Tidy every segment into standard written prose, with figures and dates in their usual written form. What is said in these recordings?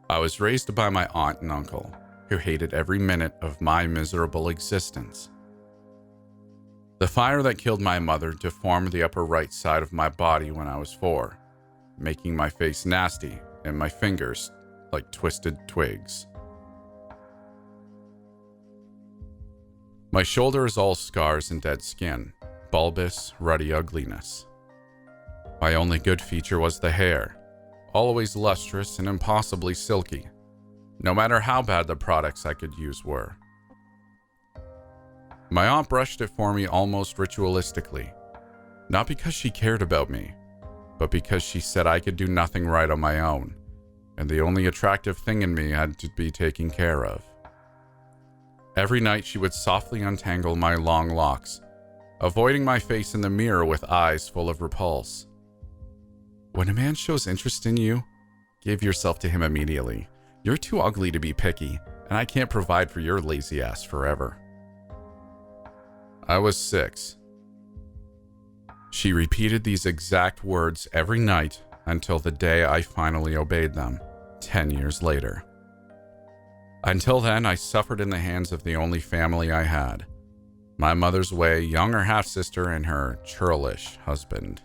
I was raised by my aunt and uncle, who hated every minute of my miserable existence. The fire that killed my mother deformed the upper right side of my body when I was 4, making my face nasty and my fingers like twisted twigs. My shoulder is all scars and dead skin, bulbous, ruddy ugliness. My only good feature was the hair, always lustrous and impossibly silky, no matter how bad the products I could use were. My aunt brushed it for me almost ritualistically, not because she cared about me, but because she said I could do nothing right on my own, and the only attractive thing in me had to be taken care of. Every night she would softly untangle my long locks, avoiding my face in the mirror with eyes full of repulse. When a man shows interest in you, give yourself to him immediately. You're too ugly to be picky, and I can't provide for your lazy ass forever. I was 6. She repeated these exact words every night until the day I finally obeyed them, 10 years later. Until then, I suffered in the hands of the only family I had, my mother's way, younger half-sister and her churlish husband.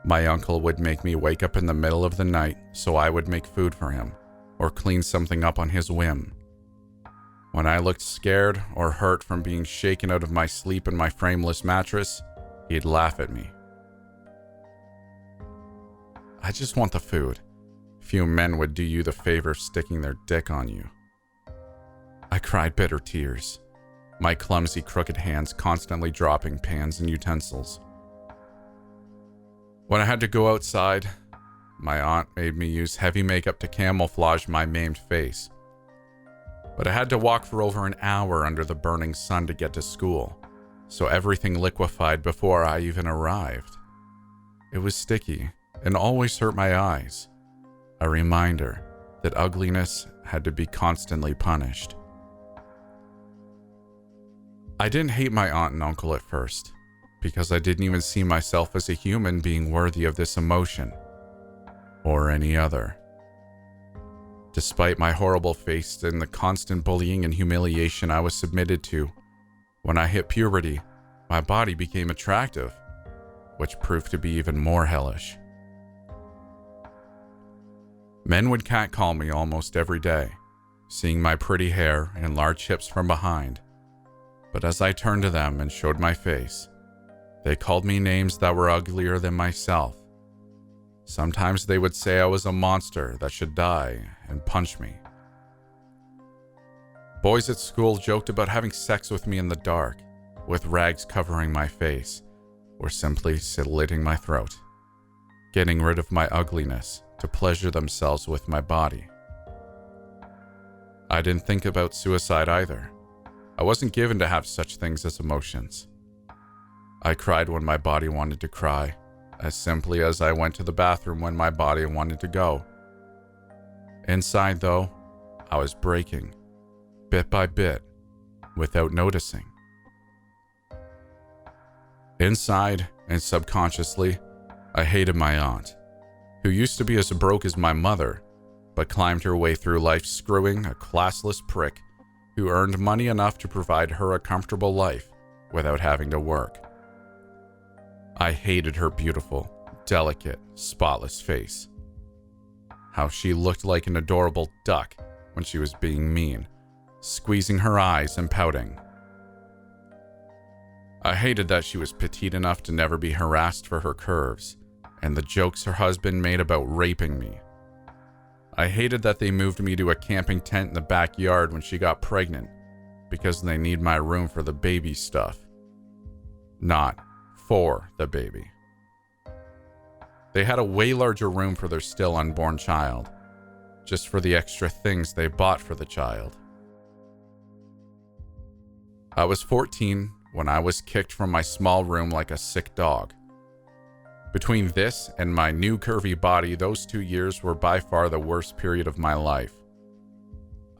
My uncle would make me wake up in the middle of the night so I would make food for him, or clean something up on his whim. When I looked scared or hurt from being shaken out of my sleep in my frameless mattress, he'd laugh at me. I just want the food. Few men would do you the favor of sticking their dick on you. I cried bitter tears, my clumsy, crooked hands constantly dropping pans and utensils. When I had to go outside, my aunt made me use heavy makeup to camouflage my maimed face. But I had to walk for over an hour under the burning sun to get to school, so everything liquefied before I even arrived. It was sticky and always hurt my eyes, a reminder that ugliness had to be constantly punished. I didn't hate my aunt and uncle at first, because I didn't even see myself as a human being worthy of this emotion, or any other. Despite my horrible face and the constant bullying and humiliation I was submitted to, when I hit puberty, my body became attractive, which proved to be even more hellish. Men would catcall me almost every day, seeing my pretty hair and large hips from behind. But as I turned to them and showed my face, they called me names that were uglier than myself. Sometimes they would say I was a monster that should die and punch me. Boys at school joked about having sex with me in the dark, with rags covering my face, or simply slitting my throat, getting rid of my ugliness to pleasure themselves with my body. I didn't think about suicide either. I wasn't given to have such things as emotions. I cried when my body wanted to cry, as simply as I went to the bathroom when my body wanted to go. Inside, though, I was breaking, bit by bit, without noticing. Inside and subconsciously, I hated my aunt, who used to be as broke as my mother, but climbed her way through life screwing a classless prick who earned money enough to provide her a comfortable life without having to work. I hated her beautiful, delicate, spotless face. How she looked like an adorable duck when she was being mean, squeezing her eyes and pouting. I hated that she was petite enough to never be harassed for her curves, and the jokes her husband made about raping me. I hated that they moved me to a camping tent in the backyard when she got pregnant, because they need my room for the baby stuff. Not for the baby. They had a way larger room for their still unborn child, just for the extra things they bought for the child. I was 14 when I was kicked from my small room like a sick dog. Between this and my new curvy body, those 2 years were by far the worst period of my life.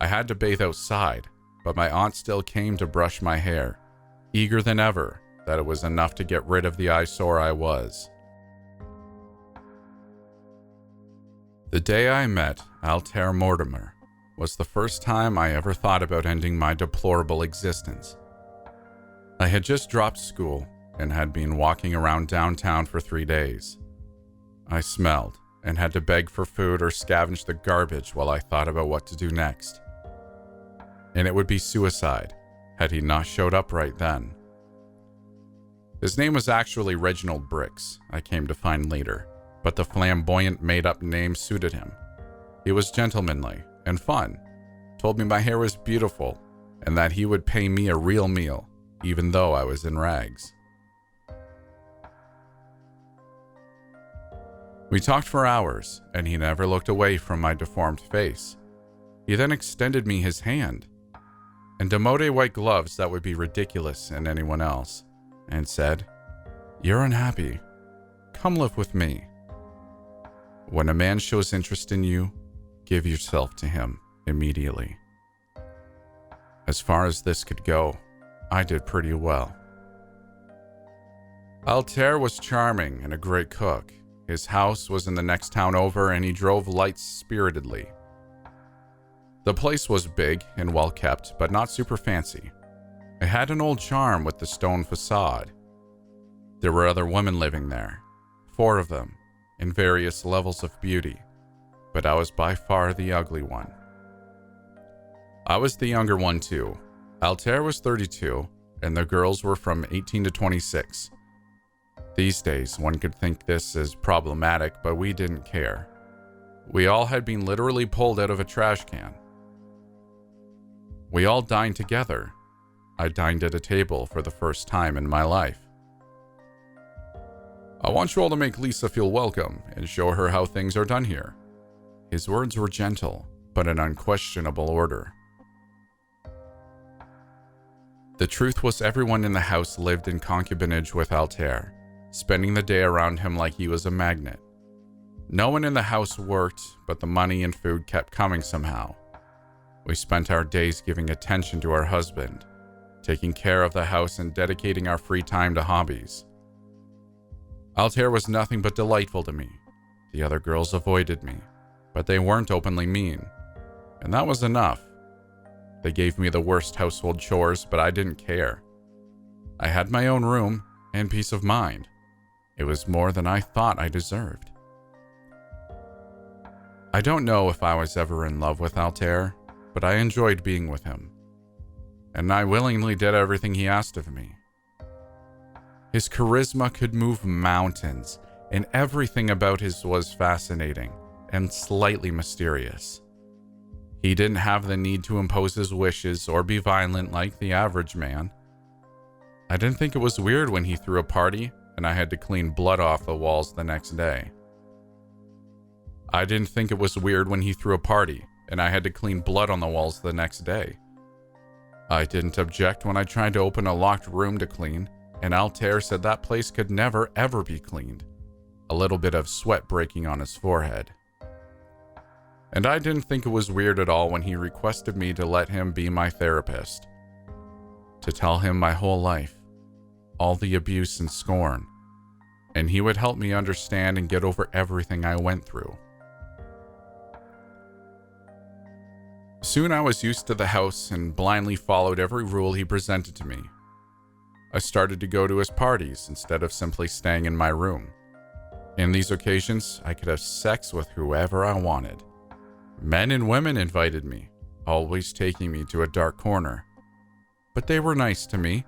I had to bathe outside, but my aunt still came to brush my hair, eager than ever that it was enough to get rid of the eyesore I was. The day I met Altair Mortimer, was the first time I ever thought about ending my deplorable existence. I had just dropped school and had been walking around downtown for 3 days. I smelled and had to beg for food or scavenge the garbage while I thought about what to do next. And it would be suicide had he not showed up right then. His name was actually Reginald Bricks, I came to find later, but the flamboyant made-up name suited him. He was gentlemanly and fun, told me my hair was beautiful, and that he would pay me a real meal, even though I was in rags. We talked for hours, and he never looked away from my deformed face. He then extended me his hand, and demode white gloves that would be ridiculous in anyone else, and said, "You're unhappy. Come live with me. When a man shows interest in you, give yourself to him immediately." As far as this could go, I did pretty well. Altair was charming and a great cook. His house was in the next town over, and he drove light spiritedly. The place was big and well kept, but not super fancy. It had an old charm with the stone facade. There were other women living there, 4 of them, in various levels of beauty, but I was by far the ugly one. I was the younger one too. Altair was 32, and the girls were from 18 to 26. These days, one could think this is problematic, but we didn't care. We all had been literally pulled out of a trash can. We all dined together. I dined at a table for the first time in my life. "I want you all to make Lisa feel welcome and show her how things are done here." His words were gentle, but in unquestionable order. The truth was everyone in the house lived in concubinage with Altair, spending the day around him like he was a magnet. No one in the house worked, but the money and food kept coming somehow. We spent our days giving attention to our husband, taking care of the house and dedicating our free time to hobbies. Altair was nothing but delightful to me. The other girls avoided me, but they weren't openly mean, and that was enough. They gave me the worst household chores, but I didn't care. I had my own room and peace of mind. It was more than I thought I deserved. I don't know if I was ever in love with Altair, but I enjoyed being with him, and I willingly did everything he asked of me. His charisma could move mountains, and everything about his was fascinating and slightly mysterious. He didn't have the need to impose his wishes or be violent like the average man. I didn't think it was weird when he threw a party and I had to clean blood off the walls the next day. I didn't think it was weird when he threw a party and I had to clean blood on the walls the next day. I didn't object when I tried to open a locked room to clean, and Altair said that place could never ever be cleaned, a little bit of sweat breaking on his forehead. And I didn't think it was weird at all when he requested me to let him be my therapist, to tell him my whole life, all the abuse and scorn, and he would help me understand and get over everything I went through. Soon I was used to the house and blindly followed every rule he presented to me. I started to go to his parties instead of simply staying in my room. In these occasions, I could have sex with whoever I wanted. Men and women invited me, always taking me to a dark corner. But they were nice to me,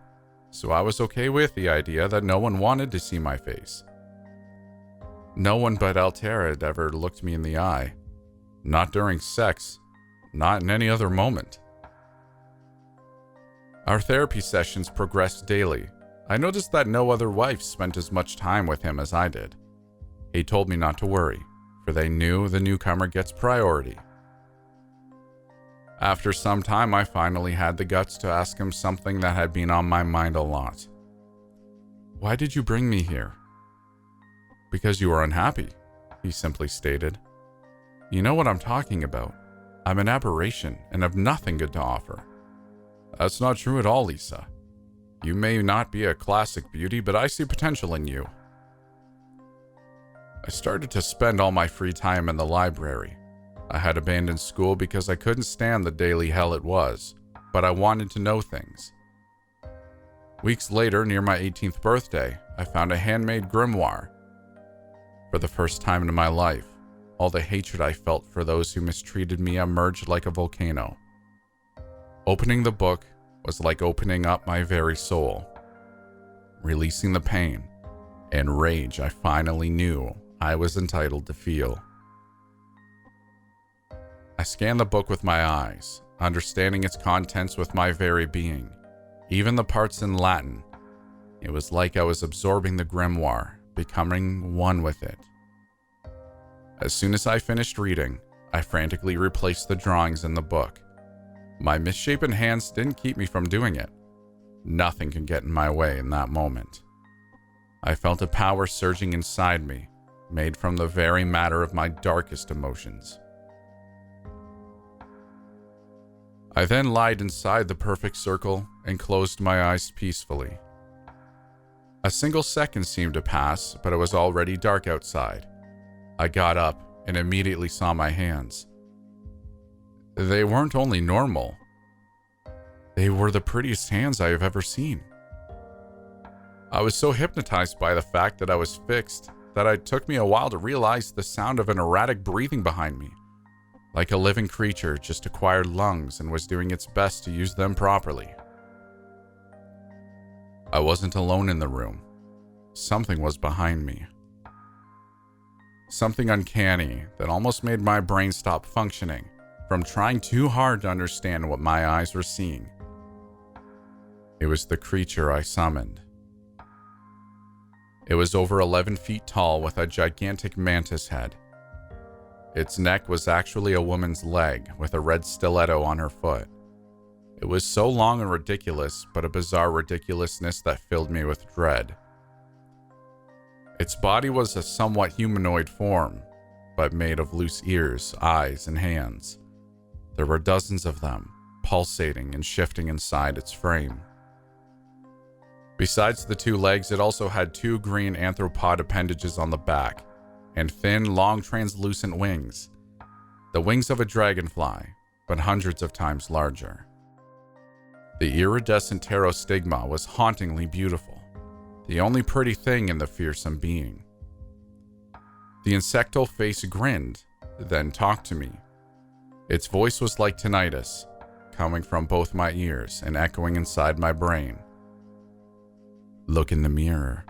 so I was okay with the idea that no one wanted to see my face. No one but Altair had ever looked me in the eye. Not during sex, not in any other moment. Our therapy sessions progressed daily. I noticed that no other wife spent as much time with him as I did. He told me not to worry, for they knew the newcomer gets priority. After some time, I finally had the guts to ask him something that had been on my mind a lot. "Why did you bring me here?" "Because you were unhappy," he simply stated. "You know what I'm talking about. I'm an aberration and have nothing good to offer." "That's not true at all, Lisa. You may not be a classic beauty, but I see potential in you." I started to spend all my free time in the library. I had abandoned school because I couldn't stand the daily hell it was, but I wanted to know things. Weeks later, near my 18th birthday, I found a handmade grimoire. For the first time in my life, all the hatred I felt for those who mistreated me emerged like a volcano. Opening the book was like opening up my very soul, releasing the pain and rage I finally knew I was entitled to feel. I scanned the book with my eyes, understanding its contents with my very being, even the parts in Latin. It was like I was absorbing the grimoire, becoming one with it. As soon as I finished reading, I frantically replaced the drawings in the book. My misshapen hands didn't keep me from doing it. Nothing could get in my way in that moment. I felt a power surging inside me, made from the very matter of my darkest emotions. I then lied inside the perfect circle and closed my eyes peacefully. A single second seemed to pass, but it was already dark outside. I got up and immediately saw my hands. They weren't only normal. They were the prettiest hands I have ever seen. I was so hypnotized by the fact that I was fixed that it took me a while to realize the sound of an erratic breathing behind me. Like a living creature just acquired lungs and was doing its best to use them properly. I wasn't alone in the room. Something was behind me. Something uncanny that almost made my brain stop functioning from trying too hard to understand what my eyes were seeing. It was the creature I summoned. It was over 11 feet tall with a gigantic mantis head. Its neck was actually a woman's leg with a red stiletto on her foot. It was so long and ridiculous, but a bizarre ridiculousness that filled me with dread. Its body was a somewhat humanoid form, but made of loose ears, eyes, and hands. There were dozens of them, pulsating and shifting inside its frame. Besides the two legs, it also had two green arthropod appendages on the back, and thin, long, translucent wings. The wings of a dragonfly, but hundreds of times larger. The iridescent pterostigma was hauntingly beautiful, the only pretty thing in the fearsome being. The insectal face grinned, then talked to me. Its voice was like tinnitus, coming from both my ears and echoing inside my brain. Look in the mirror.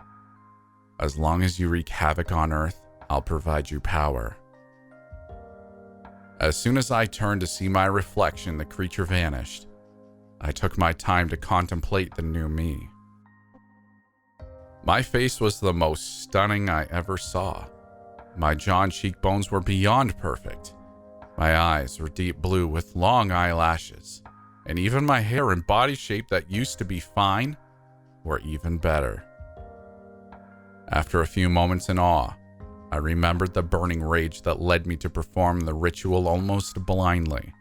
As long as you wreak havoc on Earth, I'll provide you power. As soon as I turned to see my reflection, the creature vanished. I took my time to contemplate the new me. My face was the most stunning I ever saw. My jaw and cheekbones were beyond perfect. My eyes were deep blue with long eyelashes, and even my hair and body shape that used to be fine were even better. After a few moments in awe, I remembered the burning rage that led me to perform the ritual almost blindly.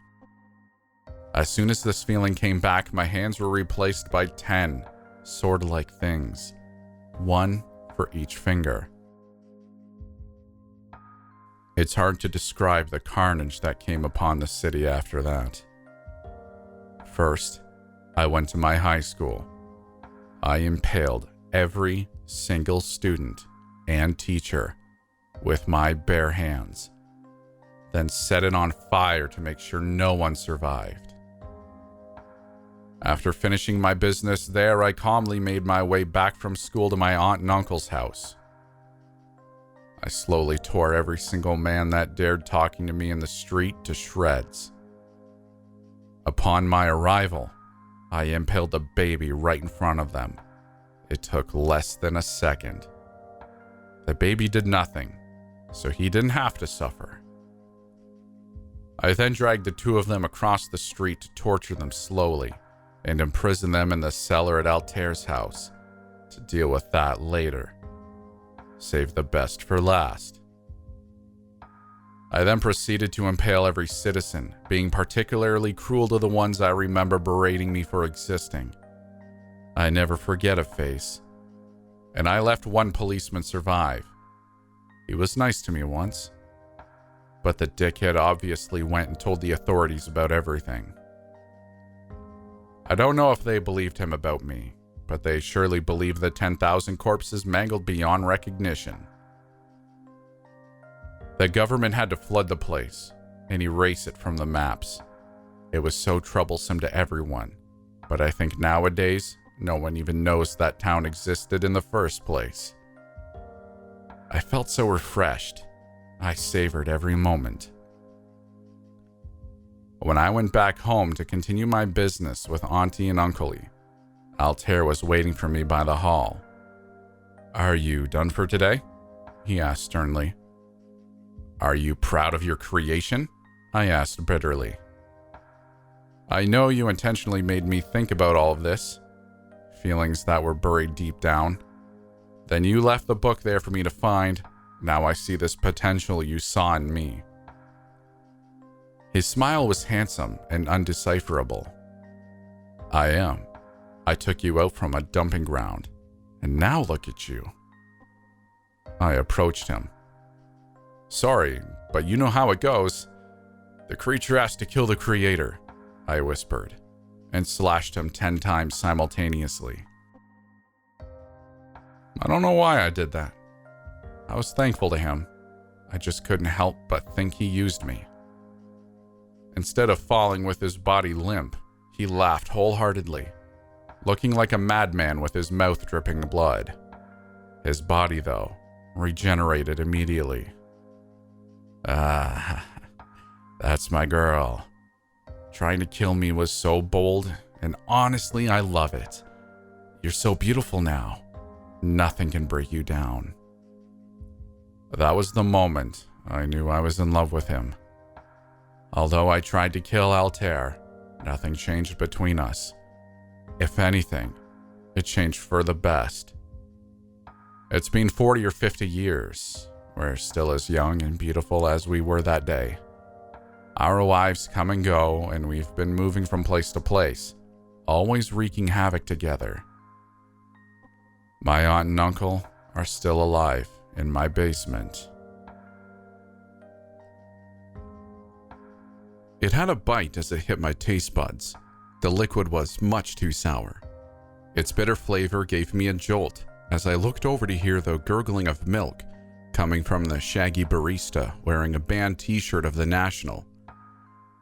As soon as this feeling came back, my hands were replaced by 10 sword-like things, one for each finger. It's hard to describe the carnage that came upon the city after that. First, I went to my high school. I impaled every single student and teacher with my bare hands, then set it on fire to make sure no one survived. After finishing my business there, I calmly made my way back from school to my aunt and uncle's house. I slowly tore every single man that dared talking to me in the street to shreds. Upon my arrival, I impaled the baby right in front of them. It took less than a second. The baby did nothing, so he didn't have to suffer. I then dragged the two of them across the street to torture them slowly and imprison them in the cellar at Altair's house to deal with that later. Save the best for last. I then proceeded to impale every citizen, being particularly cruel to the ones I remember berating me for existing. I never forget a face, and I left one policeman survive. He was nice to me once. but the dickhead obviously went and told the authorities about everything. I don't know if they believed him about me, but they surely believed the 10,000 corpses mangled beyond recognition. The government had to flood the place and erase it from the maps. It was so troublesome to everyone, but I think nowadays, no one even knows that town existed in the first place. I felt so refreshed. I savored every moment. When I went back home to continue my business with Auntie and Uncle, Altair was waiting for me by the hall. "Are you done for today?" he asked sternly. "Are you proud of your creation?" I asked bitterly. "I know you intentionally made me think about all of this, feelings that were buried deep down. Then you left the book there for me to find. Now I see this potential you saw in me." His smile was handsome and undecipherable. "I am. I took you out from a dumping ground, and now look at you." I approached him. "Sorry, but you know how it goes. The creature has to kill the creator," I whispered, and slashed him 10 times simultaneously. I don't know why I did that. I was thankful to him. I just couldn't help but think he used me. Instead of falling with his body limp, he laughed wholeheartedly, looking like a madman with his mouth dripping blood. His body, though, regenerated immediately. "Ah, that's my girl. Trying to kill me was so bold, and honestly, I love it. You're so beautiful now. Nothing can break you down." That was the moment I knew I was in love with him. Although I tried to kill Altair, nothing changed between us. If anything, it changed for the best. It's been 40 or 50 years. We're still as young and beautiful as we were that day. Our lives come and go, and we've been moving from place to place, always wreaking havoc together. My aunt and uncle are still alive in my basement. It had a bite as it hit my taste buds. The liquid was much too sour. Its bitter flavor gave me a jolt as I looked over to hear the gurgling of milk coming from the shaggy barista wearing a band t-shirt of the National.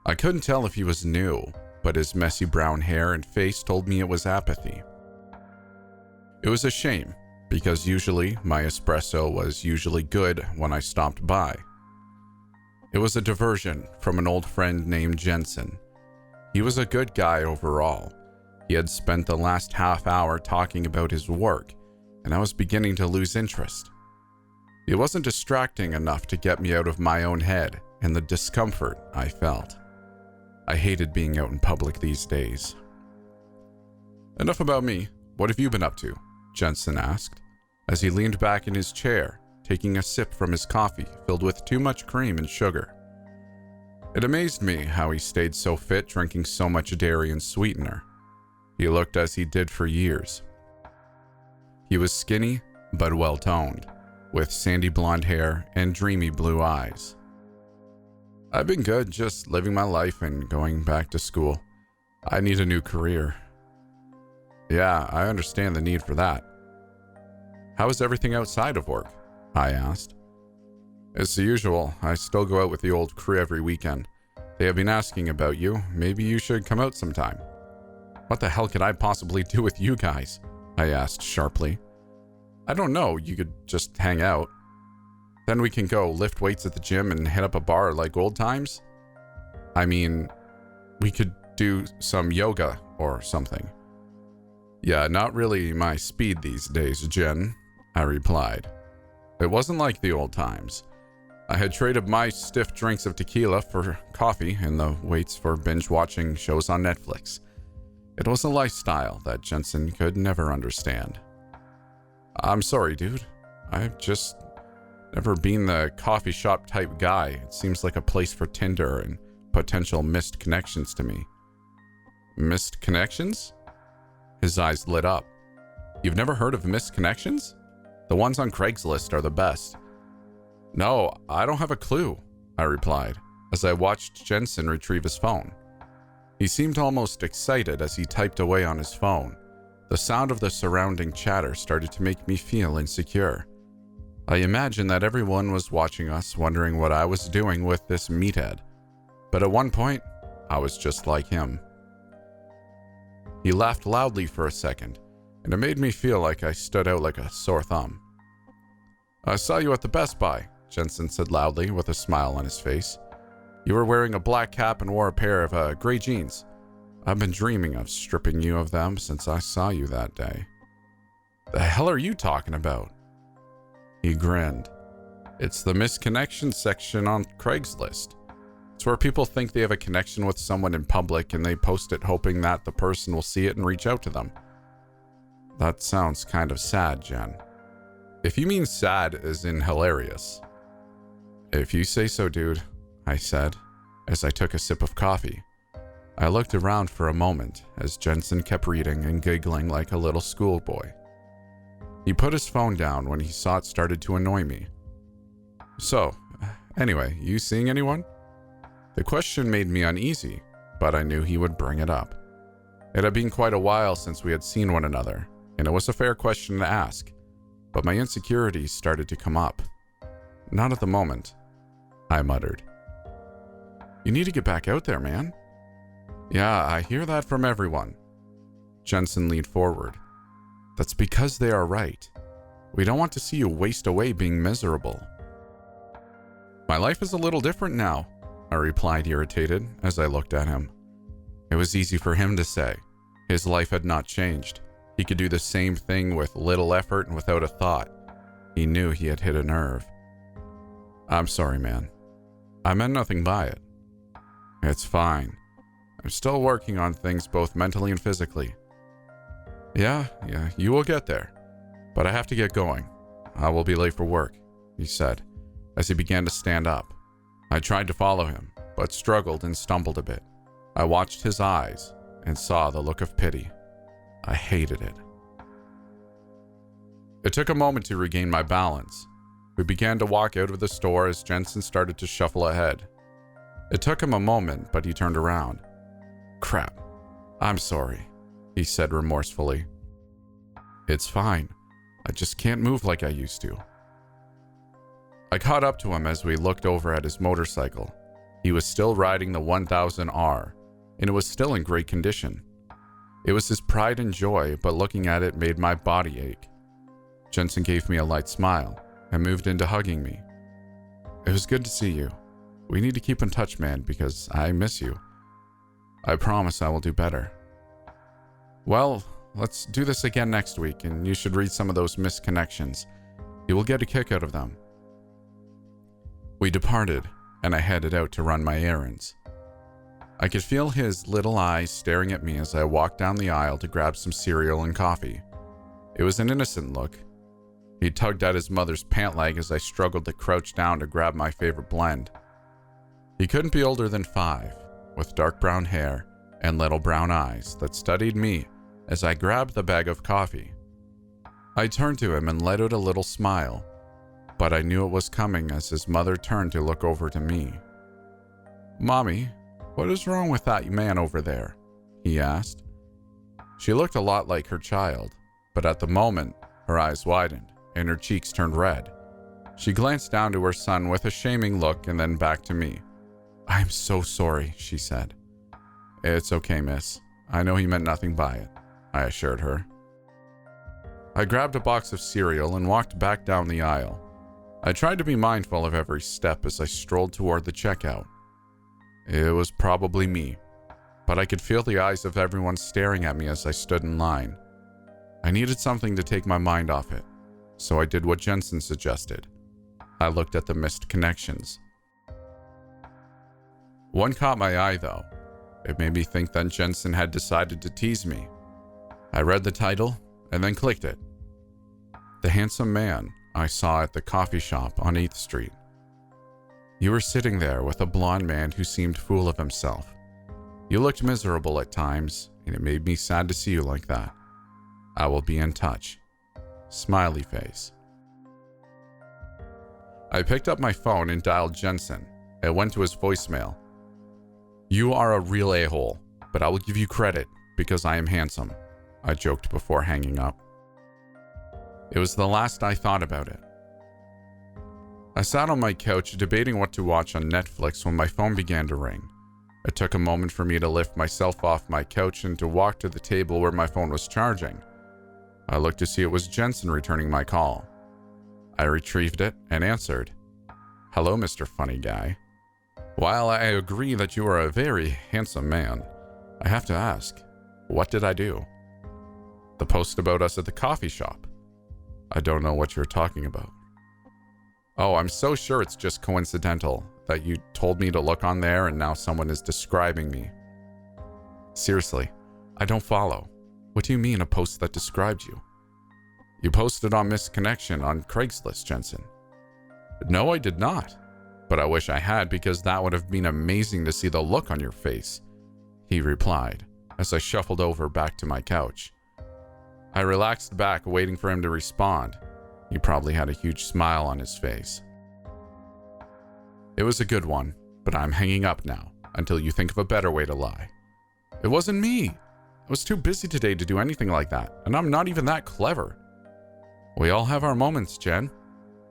I couldn't tell if he was new, but his messy brown hair and face told me it was apathy. It was a shame, because usually my espresso was usually good when I stopped by. It was a diversion from an old friend named Jensen. He was a good guy overall. He had spent the last half hour talking about his work, and I was beginning to lose interest. It wasn't distracting enough to get me out of my own head and the discomfort I felt. I hated being out in public these days. "Enough about me. What have you been up to?" Jensen asked, as he leaned back in his chair, taking a sip from his coffee filled with too much cream and sugar. It amazed me how he stayed so fit drinking so much dairy and sweetener. He looked as he did for years. He was skinny, but well-toned, with sandy blonde hair and dreamy blue eyes. "I've been good, just living my life and going back to school. I need a new career." "Yeah, I understand the need for that." "How is everything outside of work?" I asked. "It's the usual. I still go out with the old crew every weekend. They have been asking about you. Maybe you should come out sometime." "What the hell could I possibly do with you guys?" I asked sharply. "I don't know. You could just hang out. Then we can go lift weights at the gym and hit up a bar like old times. I mean, we could do some yoga or something." "Yeah, not really my speed these days, Jen," I replied. It wasn't like the old times. I had traded my stiff drinks of tequila for coffee and the weights for binge-watching shows on Netflix. It was a lifestyle that Jensen could never understand. "I'm sorry, dude. I've just never been the coffee shop type guy. It seems like a place for Tinder and potential missed connections to me." "Missed connections?" His eyes lit up. "You've never heard of missed connections? The ones on Craigslist are the best." "No, I don't have a clue," I replied, as I watched Jensen retrieve his phone. He seemed almost excited as he typed away on his phone. The sound of the surrounding chatter started to make me feel insecure. I imagined that everyone was watching us, wondering what I was doing with this meathead. But at one point, I was just like him. He laughed loudly for a second, and it made me feel like I stood out like a sore thumb. "I saw you at the Best Buy," Jensen said loudly with a smile on his face. "You were wearing a black cap and wore a pair of gray jeans. I've been dreaming of stripping you of them since I saw you that day." "The hell are you talking about?" He grinned. "It's the misconnection section on Craigslist. It's where people think they have a connection with someone in public and they post it hoping that the person will see it and reach out to them." "That sounds kind of sad, Jen." "If you mean sad as in hilarious." "If you say so, dude," I said, as I took a sip of coffee. I looked around for a moment as Jensen kept reading and giggling like a little schoolboy. He put his phone down when he saw it started to annoy me. "So, anyway, you seeing anyone?" The question made me uneasy, but I knew he would bring it up. It had been quite a while since we had seen one another, and it was a fair question to ask, but my insecurities started to come up. "Not at the moment," I muttered. "You need to get back out there, man." "Yeah, I hear that from everyone." Jensen leaned forward. "That's because they are right. We don't want to see you waste away being miserable." "My life is a little different now," I replied, irritated, as I looked at him. It was easy for him to say. His life had not changed. He could do the same thing with little effort and without a thought. He knew he had hit a nerve. "I'm sorry, man. I meant nothing by it." "It's fine. I'm still working on things both mentally and physically." Yeah, you will get there. But I have to get going. I will be late for work," he said, as he began to stand up. I tried to follow him, but struggled and stumbled a bit. I watched his eyes and saw the look of pity. I hated it. It took a moment to regain my balance. We began to walk out of the store as Jensen started to shuffle ahead. It took him a moment, but he turned around. "Crap. I'm sorry," he said remorsefully. "It's fine. I just can't move like I used to." I caught up to him as we looked over at his motorcycle. He was still riding the 1000R, and it was still in great condition. It was his pride and joy, but looking at it made my body ache. Jensen gave me a light smile and moved into hugging me. "It was good to see you. We need to keep in touch, man, because I miss you. I promise I will do better." "Well, let's do this again next week, and you should read some of those misconnections. You will get a kick out of them." We departed, and I headed out to run my errands. I could feel his little eyes staring at me as I walked down the aisle to grab some cereal and coffee. It was an innocent look. He tugged at his mother's pant leg as I struggled to crouch down to grab my favorite blend. He couldn't be older than 5, with dark brown hair and little brown eyes that studied me as I grabbed the bag of coffee. I turned to him and let out a little smile, but I knew it was coming as his mother turned to look over to me. "Mommy, what is wrong with that man over there?" he asked. She looked a lot like her child, but at the moment, her eyes widened and her cheeks turned red. She glanced down to her son with a shaming look and then back to me. "I'm so sorry," she said. "It's okay, miss. I know he meant nothing by it," I assured her. I grabbed a box of cereal and walked back down the aisle. I tried to be mindful of every step as I strolled toward the checkout. It was probably me, but I could feel the eyes of everyone staring at me as I stood in line. I needed something to take my mind off it, so I did what Jensen suggested. I looked at the missed connections. One caught my eye, though. It made me think that Jensen had decided to tease me. I read the title and then clicked it. The handsome man I saw at the coffee shop on 8th Street. You were sitting there with a blonde man who seemed full of himself. You looked miserable at times, and it made me sad to see you like that. I will be in touch. Smiley face. I picked up my phone and dialed Jensen. It went to his voicemail. "You are a real a-hole, but I will give you credit because I am handsome," I joked before hanging up. It was the last I thought about it. I sat on my couch debating what to watch on Netflix when my phone began to ring. It took a moment for me to lift myself off my couch and to walk to the table where my phone was charging. I looked to see it was Jensen returning my call. I retrieved it and answered. "Hello, Mr. Funny Guy. While I agree that you are a very handsome man, I have to ask, what did I do?" "The post about us at the coffee shop." "I don't know what you're talking about." "Oh, I'm so sure it's just coincidental that you told me to look on there and now someone is describing me." "Seriously, I don't follow. What do you mean a post that described you?" "You posted on Misconnection on Craigslist, Jensen." "No, I did not. But I wish I had because that would have been amazing to see the look on your face," he replied as I shuffled over back to my couch. I relaxed back, waiting for him to respond. He probably had a huge smile on his face. It was a good one, but I'm hanging up now until you think of a better way to lie. "It wasn't me. I was too busy today to do anything like that, and I'm not even that clever." "We all have our moments, Jen,"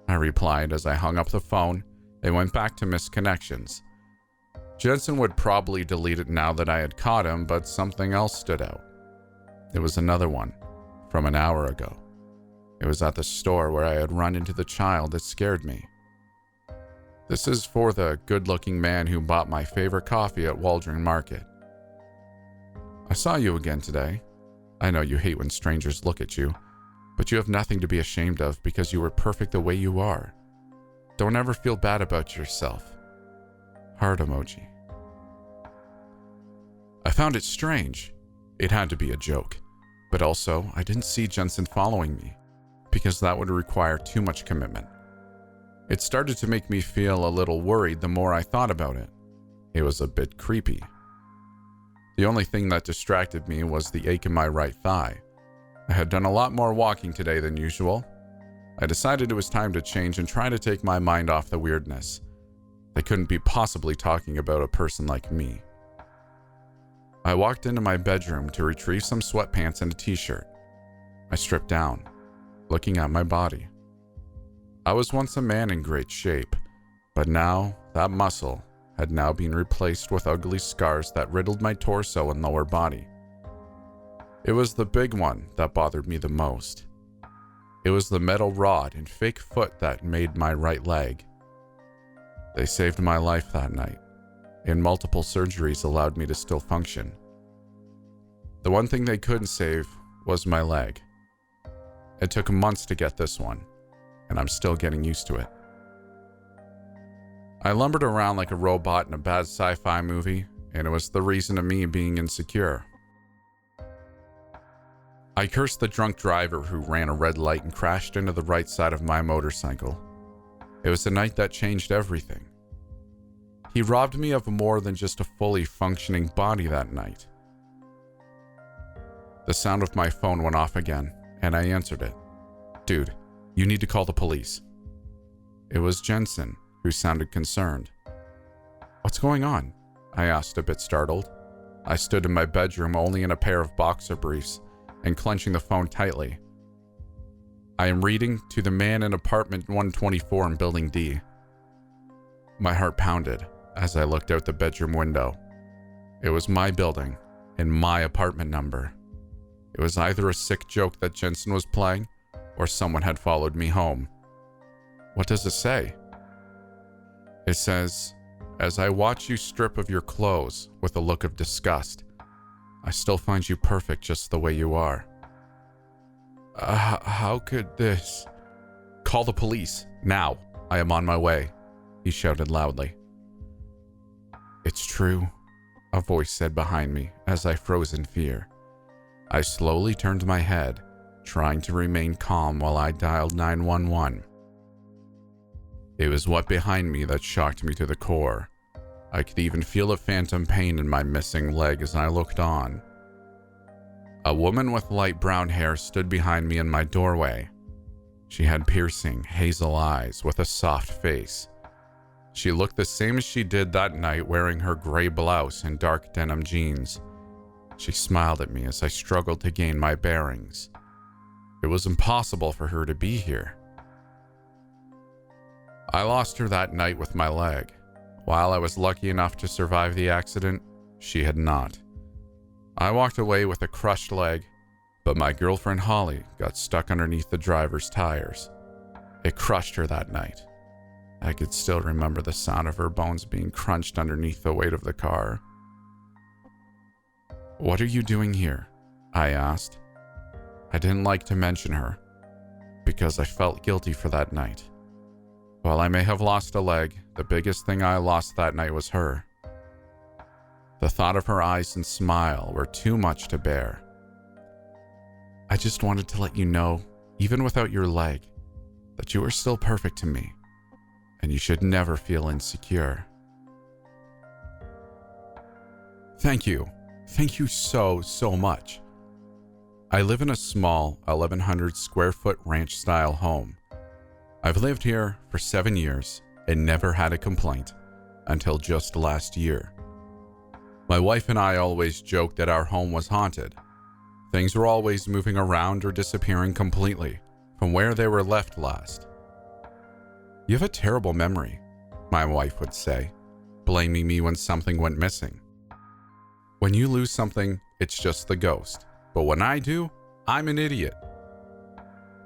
I replied as I hung up the phone and went back to Misconnections. Jensen would probably delete it now that I had caught him, but something else stood out. It was another one from an hour ago. It was at the store where I had run into the child that scared me. This is for the good-looking man who bought my favorite coffee at Waldron Market. "I saw you again today. I know you hate when strangers look at you, but you have nothing to be ashamed of because you were perfect the way you are. Don't ever feel bad about yourself." Heart emoji. I found it strange. It had to be a joke. But also, I didn't see Jensen following me, because that would require too much commitment. It started to make me feel a little worried the more I thought about it. It was a bit creepy. The only thing that distracted me was the ache in my right thigh. I had done a lot more walking today than usual. I decided it was time to change and try to take my mind off the weirdness. They couldn't be possibly talking about a person like me. I walked into my bedroom to retrieve some sweatpants and a t-shirt. I stripped down, looking at my body. I was once a man in great shape, but now that muscle had now been replaced with ugly scars that riddled my torso and lower body. It was the big one that bothered me the most. It was the metal rod and fake foot that made my right leg. They saved my life that night, and multiple surgeries allowed me to still function. The one thing they couldn't save was my leg. It took months to get this one, and I'm still getting used to it. I lumbered around like a robot in a bad sci-fi movie, and it was the reason of me being insecure. I cursed the drunk driver who ran a red light and crashed into the right side of my motorcycle. It was a night that changed everything. He robbed me of more than just a fully functioning body that night. The sound of my phone went off again, and I answered it. "Dude, you need to call the police." It was Jensen, who sounded concerned. "What's going on?" I asked, a bit startled. I stood in my bedroom only in a pair of boxer briefs and clenching the phone tightly. "I am reading to the man in apartment 124 in Building D." My heart pounded as I looked out the bedroom window. It was my building and my apartment number. It was either a sick joke that Jensen was playing or someone had followed me home. "What does it say?" It says, "As I watch you strip of your clothes with a look of disgust, I still find you perfect just the way you are." How could this? "Call the police, now. I am on my way," he shouted loudly. "It's true," a voice said behind me as I froze in fear. I slowly turned my head, trying to remain calm while I dialed 911. It was what behind me that shocked me to the core. I could even feel a phantom pain in my missing leg as I looked on. A woman with light brown hair stood behind me in my doorway. She had piercing, hazel eyes with a soft face. She looked the same as she did that night, wearing her gray blouse and dark denim jeans. She smiled at me as I struggled to gain my bearings. It was impossible for her to be here. I lost her that night with my leg. While I was lucky enough to survive the accident, she had not. I walked away with a crushed leg, but my girlfriend Holly got stuck underneath the driver's tires. It crushed her that night. I could still remember the sound of her bones being crunched underneath the weight of the car. "What are you doing here?" I asked. I didn't like to mention her, because I felt guilty for that night. While I may have lost a leg, the biggest thing I lost that night was her. The thought of her eyes and smile were too much to bear. "I just wanted to let you know, even without your leg, that you are still perfect to me, and you should never feel insecure." Thank you. Thank you so much. I live in a small 1,100 square foot ranch style home. I've lived here for 7 years and never had a complaint until just last year. My wife and I always joked that our home was haunted. Things were always moving around or disappearing completely from where they were left last. "You have a terrible memory," my wife would say, blaming me when something went missing. "When you lose something, it's just the ghost. But when I do, I'm an idiot."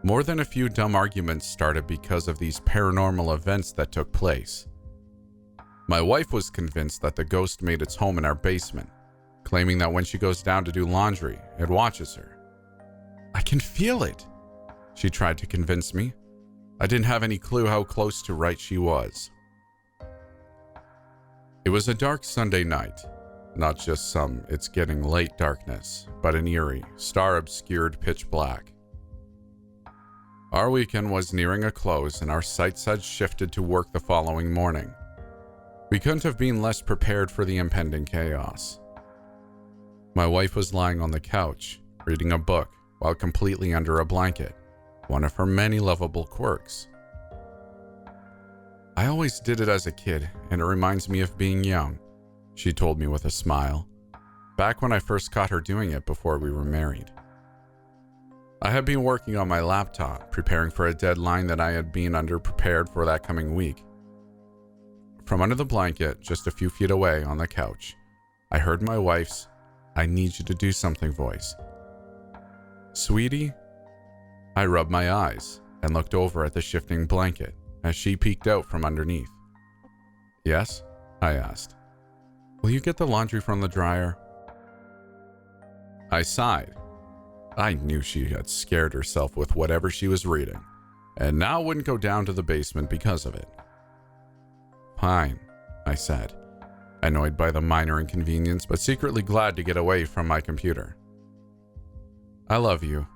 More than a few dumb arguments started because of these paranormal events that took place. My wife was convinced that the ghost made its home in our basement, claiming that when she goes down to do laundry, it watches her. "I can feel it," she tried to convince me. I didn't have any clue how close to right she was. It was a dark Sunday night. Not just some "it's getting late" darkness, but an eerie, star-obscured pitch black. Our weekend was nearing a close and our sights had shifted to work the following morning. We couldn't have been less prepared for the impending chaos. My wife was lying on the couch, reading a book while completely under a blanket, one of her many lovable quirks. "I always did it as a kid, and it reminds me of being young," she told me with a smile, back when I first caught her doing it before we were married. I had been working on my laptop, preparing for a deadline that I had been underprepared for that coming week. From under the blanket, just a few feet away on the couch, I heard my wife's "I need you to do something" voice. "Sweetie?" I rubbed my eyes and looked over at the shifting blanket as she peeked out from underneath. "Yes?" I asked. "Will you get the laundry from the dryer?" I sighed. I knew she had scared herself with whatever she was reading, and now wouldn't go down to the basement because of it. "Fine," I said, annoyed by the minor inconvenience, but secretly glad to get away from my computer. "I love you."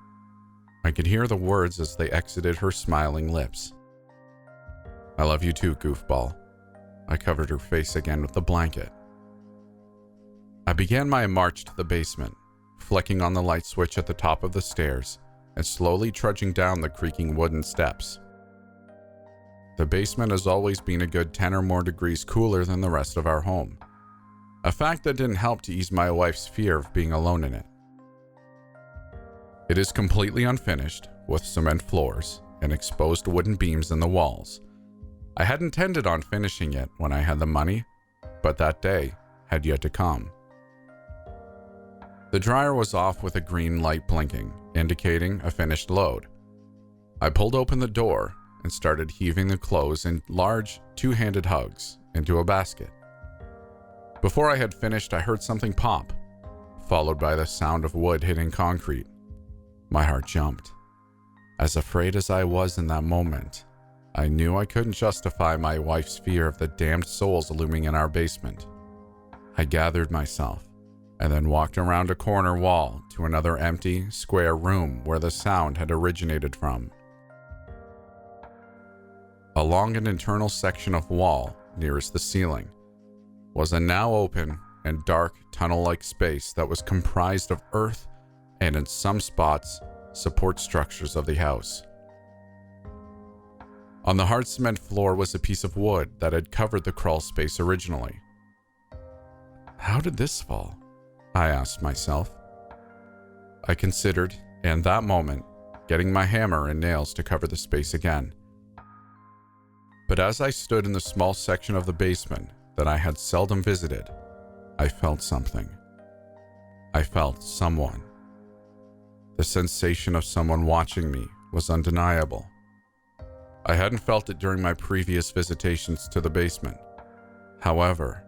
I could hear the words as they exited her smiling lips. "I love you too, goofball." I covered her face again with the blanket. I began my march to the basement, flicking on the light switch at the top of the stairs and slowly trudging down the creaking wooden steps. The basement has always been a good 10 or more degrees cooler than the rest of our home, a fact that didn't help to ease my wife's fear of being alone in it. It is completely unfinished, with cement floors and exposed wooden beams in the walls. I had intended on finishing it when I had the money, but that day had yet to come. The dryer was off with a green light blinking, indicating a finished load. I pulled open the door and started heaving the clothes in large, two-handed hugs into a basket. Before I had finished, I heard something pop, followed by the sound of wood hitting concrete. My heart jumped. As afraid as I was in that moment, I knew I couldn't justify my wife's fear of the damned souls looming in our basement. I gathered myself and then walked around a corner wall to another empty, square room where the sound had originated from. Along an internal section of wall nearest the ceiling was a now open and dark tunnel-like space that was comprised of earth and, in some spots, support structures of the house. On the hard cement floor was a piece of wood that had covered the crawl space originally. How did this fall? I asked myself. I considered, in that moment, getting my hammer and nails to cover the space again. But as I stood in the small section of the basement that I had seldom visited, I felt something. I felt someone. The sensation of someone watching me was undeniable. I hadn't felt it during my previous visitations to the basement. However,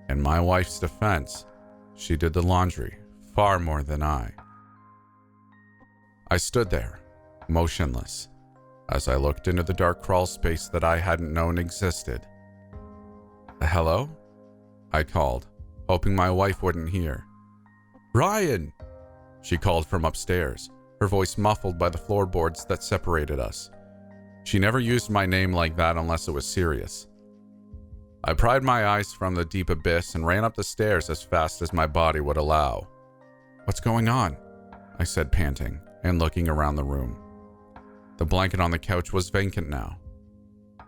in my wife's defense, she did the laundry far more than I. I stood there, motionless, as I looked into the dark crawl space that I hadn't known existed. "Hello?" I called, hoping my wife wouldn't hear. "Ryan!" she called from upstairs, her voice muffled by the floorboards that separated us. She never used my name like that unless it was serious. I pried my eyes from the deep abyss and ran up the stairs as fast as my body would allow. "What's going on?" I said, panting and looking around the room. The blanket on the couch was vacant now.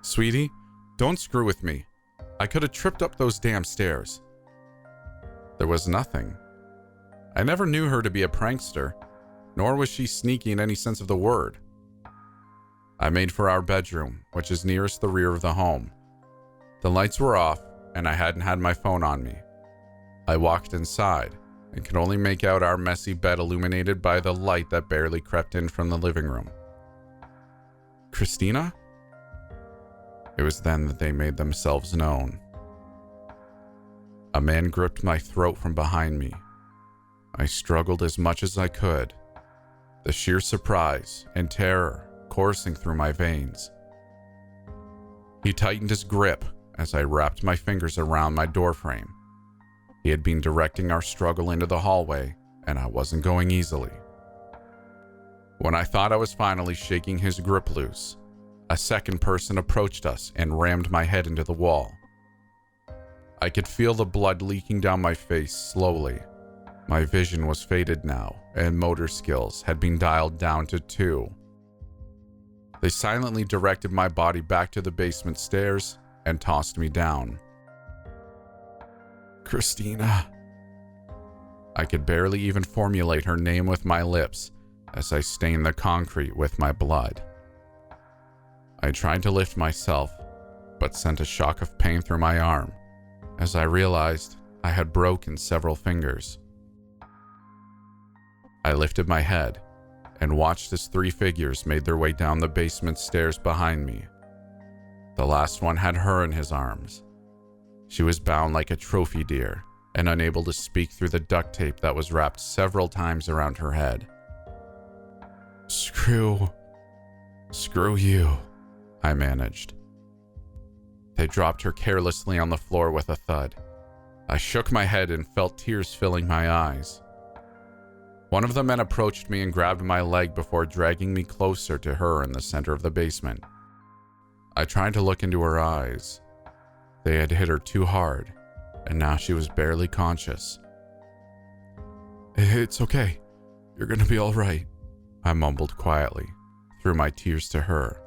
"Sweetie, don't screw with me. I could have tripped up those damn stairs." There was nothing. I never knew her to be a prankster, nor was she sneaky in any sense of the word. I made for our bedroom, which is nearest the rear of the home. The lights were off, and I hadn't had my phone on me. I walked inside and could only make out our messy bed illuminated by the light that barely crept in from the living room. "Christina?" It was then that they made themselves known. A man gripped my throat from behind me. I struggled as much as I could, the sheer surprise and terror coursing through my veins. He tightened his grip as I wrapped my fingers around my doorframe. He had been directing our struggle into the hallway, and I wasn't going easily. When I thought I was finally shaking his grip loose, a second person approached us and rammed my head into the wall. I could feel the blood leaking down my face slowly. My vision was faded now, and motor skills had been dialed down to 2. They silently directed my body back to the basement stairs and tossed me down. "Christina." I could barely even formulate her name with my lips as I stained the concrete with my blood. I tried to lift myself, but sent a shock of pain through my arm as I realized I had broken several fingers. I lifted my head and watched as 3 figures made their way down the basement stairs behind me. The last one had her in his arms. She was bound like a trophy deer and unable to speak through the duct tape that was wrapped several times around her head. Screw you," I managed. They dropped her carelessly on the floor with a thud. I shook my head and felt tears filling my eyes. One of the men approached me and grabbed my leg before dragging me closer to her in the center of the basement. I tried to look into her eyes. They had hit her too hard, and now she was barely conscious. "It's okay. You're gonna be all right," I mumbled quietly, through my tears to her,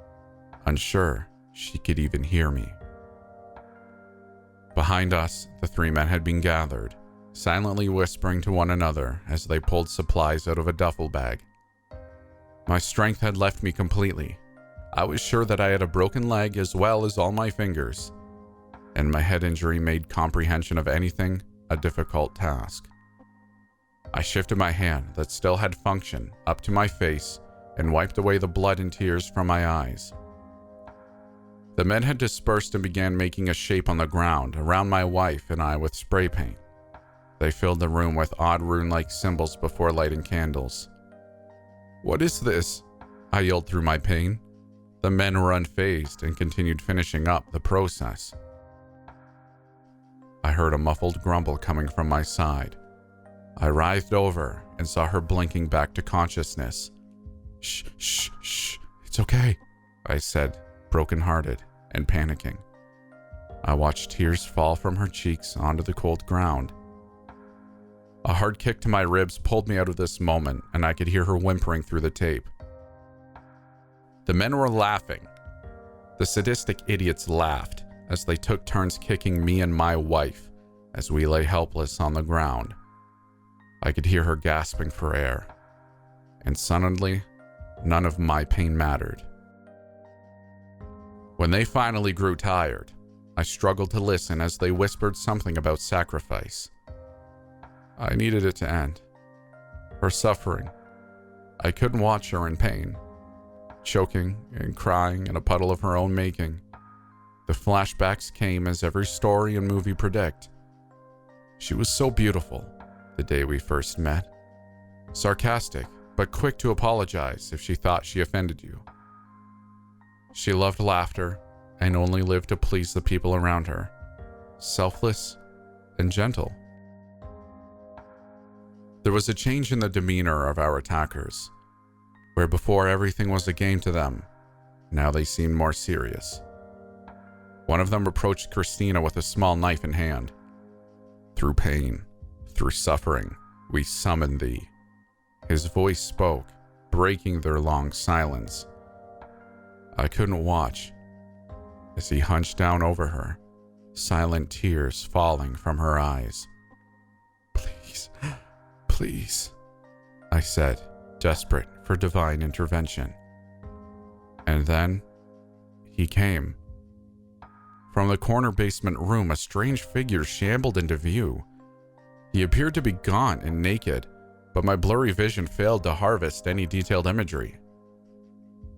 unsure she could even hear me. Behind us, the 3 men had been gathered, silently whispering to one another as they pulled supplies out of a duffel bag. My strength had left me completely. I was sure that I had a broken leg as well as all my fingers, and my head injury made comprehension of anything a difficult task. I shifted my hand that still had function up to my face and wiped away the blood and tears from my eyes. The men had dispersed and began making a shape on the ground around my wife and I with spray paint. They filled the room with odd rune-like symbols before lighting candles. "What is this?" I yelled through my pain. The men were unfazed and continued finishing up the process. I heard a muffled grumble coming from my side. I writhed over and saw her blinking back to consciousness. Shh, it's okay," I said, broken-hearted and panicking. I watched tears fall from her cheeks onto the cold ground. A hard kick to my ribs pulled me out of this moment, and I could hear her whimpering through the tape. The men were laughing. The sadistic idiots laughed as they took turns kicking me and my wife as we lay helpless on the ground. I could hear her gasping for air, and suddenly, none of my pain mattered. When they finally grew tired, I struggled to listen as they whispered something about sacrifice. I needed it to end. Her suffering. I couldn't watch her in pain, choking and crying in a puddle of her own making. The flashbacks came as every story and movie predict. She was so beautiful the day we first met. Sarcastic, but quick to apologize if she thought she offended you. She loved laughter and only lived to please the people around her. Selfless and gentle. There was a change in the demeanor of our attackers. Where before everything was a game to them, now they seemed more serious. One of them approached Christina with a small knife in hand. Through pain, through suffering, we summon thee. His voice spoke, breaking their long silence. I couldn't watch as he hunched down over her, silent tears falling from her eyes. Please, please, I said, desperate for divine intervention. And then, he came. From the corner basement room, a strange figure shambled into view. He appeared to be gaunt and naked, but my blurry vision failed to harvest any detailed imagery.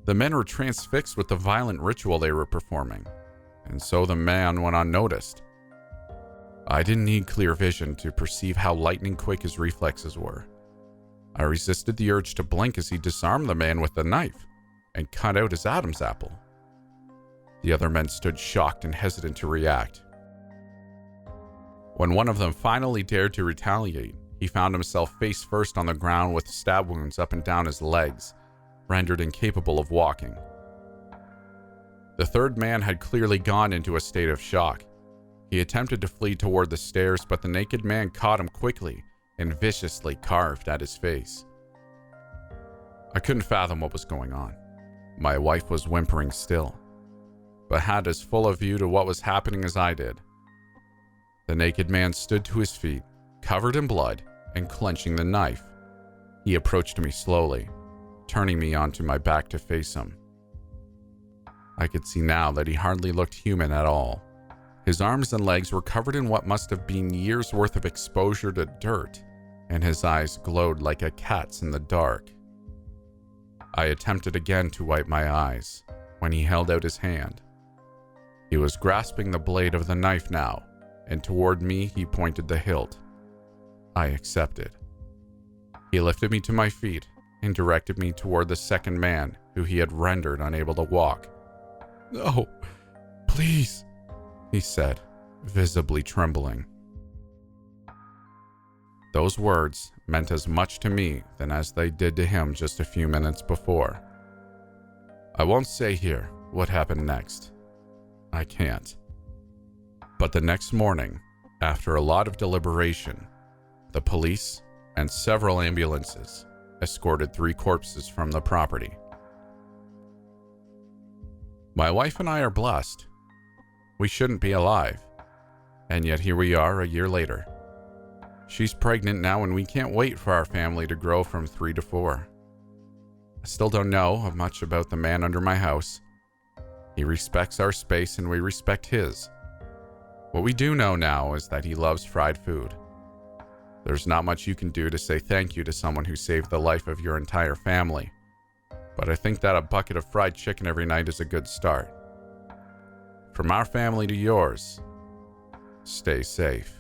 The men were transfixed with the violent ritual they were performing, and so the man went unnoticed. I didn't need clear vision to perceive how lightning quick his reflexes were. I resisted the urge to blink as he disarmed the man with the knife and cut out his Adam's apple. The other men stood shocked and hesitant to react. When one of them finally dared to retaliate, he found himself face first on the ground with stab wounds up and down his legs, rendered incapable of walking. The third man had clearly gone into a state of shock. He attempted to flee toward the stairs, but the naked man caught him quickly and viciously carved at his face. I couldn't fathom what was going on. My wife was whimpering still, but had as full a view to what was happening as I did. The naked man stood to his feet, covered in blood and clenching the knife. He approached me slowly, turning me onto my back to face him. I could see now that he hardly looked human at all. His arms and legs were covered in what must have been years' worth of exposure to dirt, and his eyes glowed like a cat's in the dark. I attempted again to wipe my eyes when he held out his hand. He was grasping the blade of the knife now, and toward me he pointed the hilt. I accepted. He lifted me to my feet and directed me toward the second man who he had rendered unable to walk. "No, please," he said, visibly trembling. Those words meant as much to me than as they did to him just a few minutes before. I won't say here what happened next. I can't. But the next morning, after a lot of deliberation, the police and several ambulances escorted 3 corpses from the property. My wife and I are blessed. We shouldn't be alive, and yet here we are a year later. She's pregnant now, and we can't wait for our family to grow from 3 to 4. I still don't know much about the man under my house. He respects our space, and we respect his. What we do know now is that he loves fried food. There's not much you can do to say thank you to someone who saved the life of your entire family, but I think that a bucket of fried chicken every night is a good start. From our family to yours, stay safe.